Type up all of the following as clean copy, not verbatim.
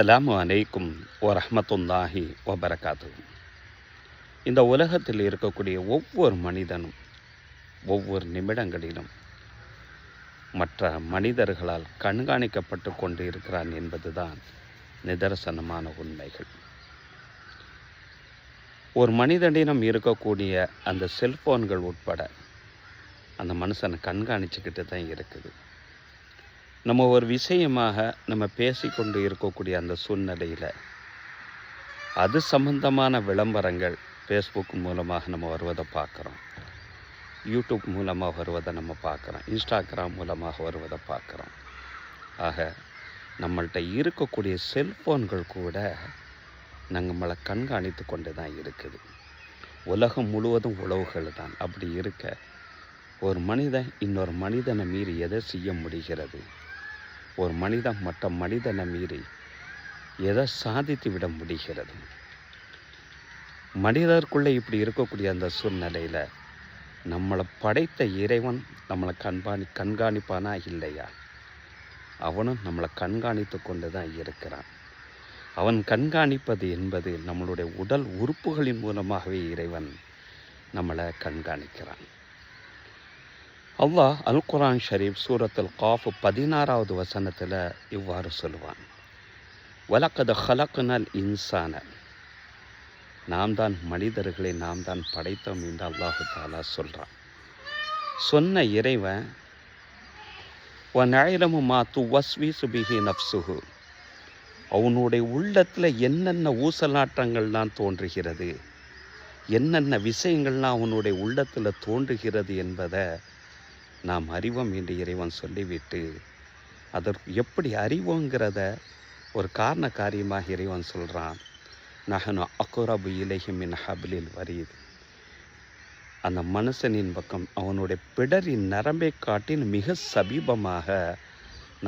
அஸ்ஸலாமு அலைக்கும் வரஹ்மத்துல்லாஹி வபரகாத்துஹு. இந்த உலகத்தில் இருக்கக்கூடிய ஒவ்வொரு மனிதனும் ஒவ்வொரு நிமிடங்களிலும் மற்ற மனிதர்களால் கண்காணிக்கப்பட்டு கொண்டு இருக்கிறான் என்பதுதான் நிதர்சனமான உண்மைகள். ஒரு மனிதனிடம் இருக்கக்கூடிய அந்த செல்ஃபோன்கள் உட்பட அந்த மனுஷனை கண்காணிச்சுக்கிட்டு தான் இருக்குது. நம்ம ஒரு விஷயமாக நம்ம பேசிக்கொண்டு இருக்கக்கூடிய அந்த சூழ்நிலையில் அது சம்பந்தமான விளம்பரங்கள் ஃபேஸ்புக் மூலமாக நம்ம வருவதை பார்க்குறோம், யூடியூப் மூலமாக வருவதை நம்ம பார்க்குறோம், இன்ஸ்டாகிராம் மூலமாக வருவதை பார்க்குறோம். ஆக நம்மள்கிட்ட இருக்கக்கூடிய செல்ஃபோன்கள் கூட நம்மளை கண்காணித்து கொண்டு தான் இருக்குது. உலகம் முழுவதும் உழவுகள் தான். அப்படி இருக்க ஒரு மனிதன் இன்னொரு மனிதனை மீறி எதை செய்ய முடிகிறது? ஒரு மனிதன் மற்ற மனிதனை மீறி எதை சாதித்து விட முடிகிறது? மனிதருக்குள்ளே இப்படி இருக்கக்கூடிய அந்த சூழ்நிலையில் நம்மளை படைத்த இறைவன் நம்மளை கண்காணிப்பானா இல்லையா? அவனும் நம்மளை கண்காணித்து கொண்டு தான் இருக்கிறான். அவன் கண்காணிப்பது என்பது நம்மளுடைய உடல் உறுப்புகளின் மூலமாகவே இறைவன் நம்மளை கண்காணிக்கிறான். அல்லாஹ் அல் குர்ஆன் ஷரீஃப் சூரத்துல் காஃப் 16வது வசனத்தில் இவ்வாறு சொல்லுவான், வலக்கத் ஹலக்னல் இன்சான, நாம் தான் மனிதர்களை நாம் தான் படைத்தோம் என்று அல்லாஹு தாலா சொல்கிறான். சொன்ன இறைவன் வநஅலமு மா துவஸ்விசு பிஹி நஃப்ஸுஹு, அவனுடைய உள்ளத்தில் என்னென்ன ஊசலாட்டங்கள்லாம் தோன்றுகிறது, என்னென்ன விஷயங்கள்லாம் அவனுடைய உள்ளத்தில் தோன்றுகிறது என்பதை நாம் அறிவோம் என்று இறைவன் சொல்லிவிட்டு அதற்கு எப்படி அறிவோங்கிறத ஒரு காரண காரியமாக இறைவன் சொல்கிறான். நஹனு அக்ரபு இலைஹி மின் ஹப்லில் வரீத், அந்த மனுஷனின் பக்கம் அவனுடைய பிடரின் நரம்பை காட்டின் மிக சமீபமாக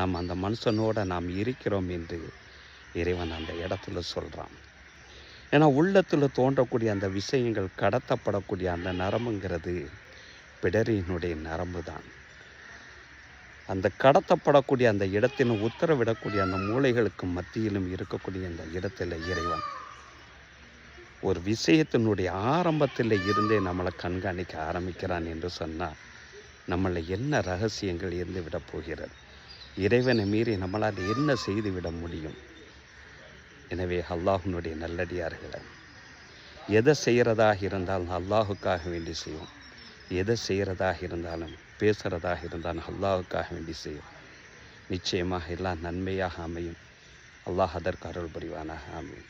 நாம் அந்த மனுஷனோடு நாம் இருக்கிறோம் என்று இறைவன் அந்த இடத்துல சொல்கிறான். ஏன்னா உள்ளத்தில் தோன்றக்கூடிய அந்த விஷயங்கள் கடத்தப்படக்கூடிய அந்த நரம்புங்கிறது பிடரினுடைய நரம்பு தான். அந்த கடத்தப்படக்கூடிய அந்த இடத்திலும் உத்தரவிடக்கூடிய அந்த மூளைகளுக்கு மத்தியிலும் இருக்கக்கூடிய அந்த இடத்துல இறைவன் ஒரு விஷயத்தினுடைய ஆரம்பத்தில் இருந்தே நம்மளை கண்காணிக்க ஆரம்பிக்கிறான் என்று சொன்னால் நம்மளை என்ன ரகசியங்கள் இருந்து விட போகிறது? இறைவனை மீறி நம்மளால் என்ன செய்து விட முடியும்? எனவே அல்லாஹ்வினுடைய நல்லடியார்களை எதை செய்கிறதாக இருந்தாலும் அல்லாஹுக்காக வேண்டி செய்வோம். எதை செய்கிறதாக இருந்தாலும் பேசுகிறதாக இருந்தாலும் அல்லாஹுக்காக வேண்டி செய்யும். நிச்சயமாக எல்லாம் நன்மையாக அமையும். அல்லாஹ் அதற்கு அருள் புரிவானாக. ஆமீன்.